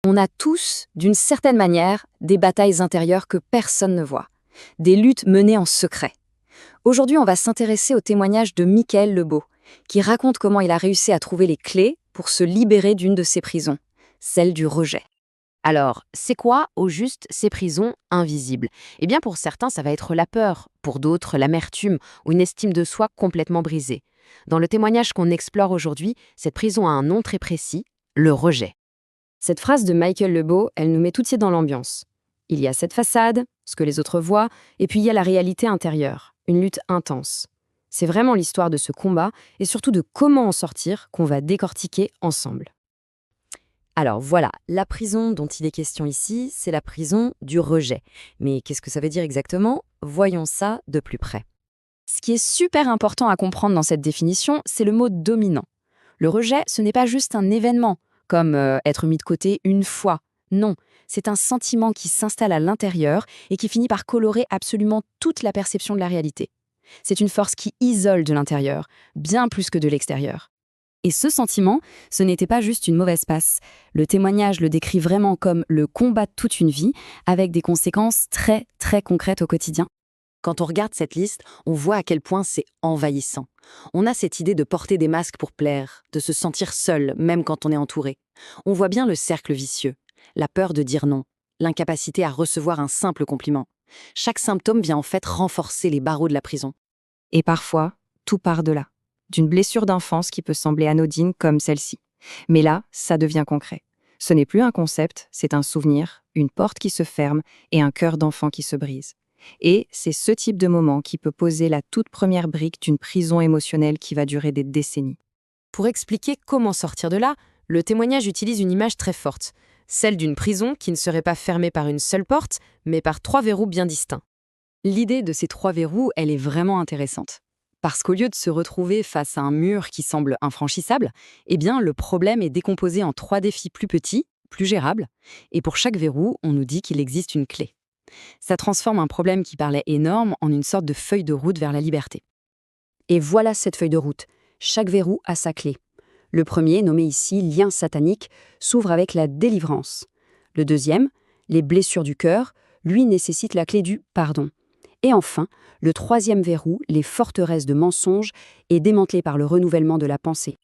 On a tous, d'une certaine manière, des batailles intérieures que personne ne voit, des luttes menées en secret. Aujourd'hui, on va s'intéresser au témoignage de Mickaël Lebeau, qui raconte comment il a réussi à trouver les clés pour se libérer d'une de ses prisons, celle du rejet. Alors, c'est quoi, au juste, ces prisons invisibles? Eh bien, pour certains, ça va être la peur, pour d'autres, l'amertume ou une estime de soi complètement brisée. Dans le témoignage qu'on explore aujourd'hui, cette prison a un nom très précis, le rejet. Cette phrase de Mickaël Lebeau, elle nous met tout de suite dans l'ambiance. Il y a cette façade, ce que les autres voient, et puis il y a la réalité intérieure, une lutte intense. C'est vraiment l'histoire de ce combat, et surtout de comment en sortir, qu'on va décortiquer ensemble. Alors voilà, la prison dont il est question ici, c'est la prison du rejet. Mais qu'est-ce que ça veut dire exactement? Voyons ça de plus près. Ce qui est super important à comprendre dans cette définition, c'est le mot dominant. Le rejet, ce n'est pas juste un événement, comme être mis de côté une fois. Non, c'est un sentiment qui s'installe à l'intérieur et qui finit par colorer absolument toute la perception de la réalité. C'est une force qui isole de l'intérieur, bien plus que de l'extérieur. Et ce sentiment, ce n'était pas juste une mauvaise passe. Le témoignage le décrit vraiment comme le combat de toute une vie, avec des conséquences très, très concrètes au quotidien. Quand on regarde cette liste, on voit à quel point c'est envahissant. On a cette idée de porter des masques pour plaire, de se sentir seul, même quand on est entouré. On voit bien le cercle vicieux, la peur de dire non, l'incapacité à recevoir un simple compliment. Chaque symptôme vient en fait renforcer les barreaux de la prison. Et parfois, tout part de là. D'une blessure d'enfance qui peut sembler anodine comme celle-ci. Mais là, ça devient concret. Ce n'est plus un concept, c'est un souvenir, une porte qui se ferme et un cœur d'enfant qui se brise. Et c'est ce type de moment qui peut poser la toute première brique d'une prison émotionnelle qui va durer des décennies. Pour expliquer comment sortir de là, le témoignage utilise une image très forte, celle d'une prison qui ne serait pas fermée par une seule porte, mais par 3 verrous bien distincts. L'idée de ces 3 verrous, elle est vraiment intéressante. Parce qu'au lieu de se retrouver face à un mur qui semble infranchissable, eh bien, le problème est décomposé en 3 défis plus petits, plus gérables, et pour chaque verrou, on nous dit qu'il existe une clé. Ça transforme un problème qui paraissait énorme en une sorte de feuille de route vers la liberté. Et voilà cette feuille de route. Chaque verrou a sa clé. Le premier, nommé ici lien satanique, s'ouvre avec la délivrance. Le deuxième, les blessures du cœur, lui nécessite la clé du pardon. Et enfin, le troisième verrou, les forteresses de mensonges, est démantelé par le renouvellement de la pensée.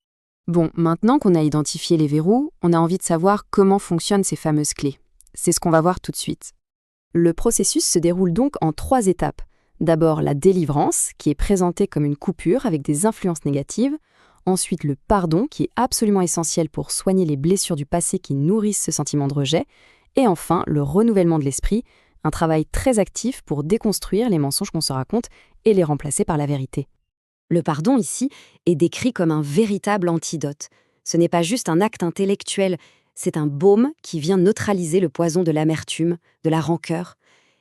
Bon, maintenant qu'on a identifié les verrous, on a envie de savoir comment fonctionnent ces fameuses clés. C'est ce qu'on va voir tout de suite. Le processus se déroule donc en 3 étapes. D'abord la délivrance, qui est présentée comme une coupure avec des influences négatives. Ensuite le pardon, qui est absolument essentiel pour soigner les blessures du passé qui nourrissent ce sentiment de rejet. Et enfin le renouvellement de l'esprit, un travail très actif pour déconstruire les mensonges qu'on se raconte et les remplacer par la vérité. Le pardon ici est décrit comme un véritable antidote. Ce n'est pas juste un acte intellectuel, c'est un baume qui vient neutraliser le poison de l'amertume, de la rancœur.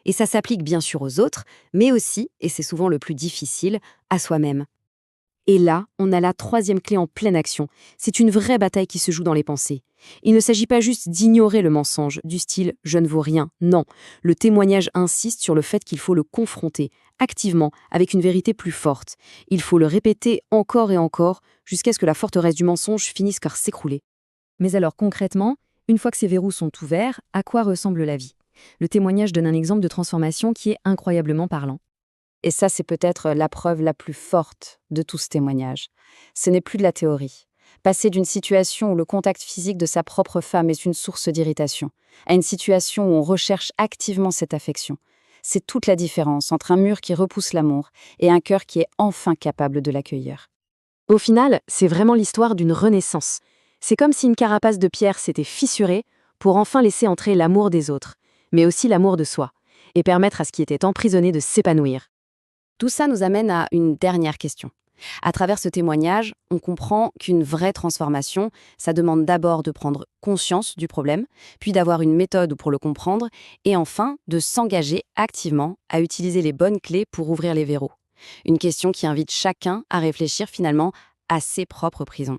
Et ça s'applique bien sûr aux autres, mais aussi, et c'est souvent le plus difficile, à soi-même. Et là, on a la 3e clé en pleine action. C'est une vraie bataille qui se joue dans les pensées. Il ne s'agit pas juste d'ignorer le mensonge, du style « je ne vaux rien ». Non, le témoignage insiste sur le fait qu'il faut le confronter, activement, avec une vérité plus forte. Il faut le répéter encore et encore, jusqu'à ce que la forteresse du mensonge finisse par s'écrouler. Mais alors concrètement, une fois que ces verrous sont ouverts, à quoi ressemble la vie? Le témoignage donne un exemple de transformation qui est incroyablement parlant. Et ça, c'est peut-être la preuve la plus forte de tout ce témoignage. Ce n'est plus de la théorie. Passer d'une situation où le contact physique de sa propre femme est une source d'irritation, à une situation où on recherche activement cette affection. C'est toute la différence entre un mur qui repousse l'amour et un cœur qui est enfin capable de l'accueillir. Au final, c'est vraiment l'histoire d'une renaissance. C'est comme si une carapace de pierre s'était fissurée pour enfin laisser entrer l'amour des autres, mais aussi l'amour de soi, et permettre à ce qui était emprisonné de s'épanouir. Tout ça nous amène à une dernière question. À travers ce témoignage, on comprend qu'une vraie transformation, ça demande d'abord de prendre conscience du problème, puis d'avoir une méthode pour le comprendre, et enfin de s'engager activement à utiliser les bonnes clés pour ouvrir les verrous. Une question qui invite chacun à réfléchir finalement à ses propres prisons.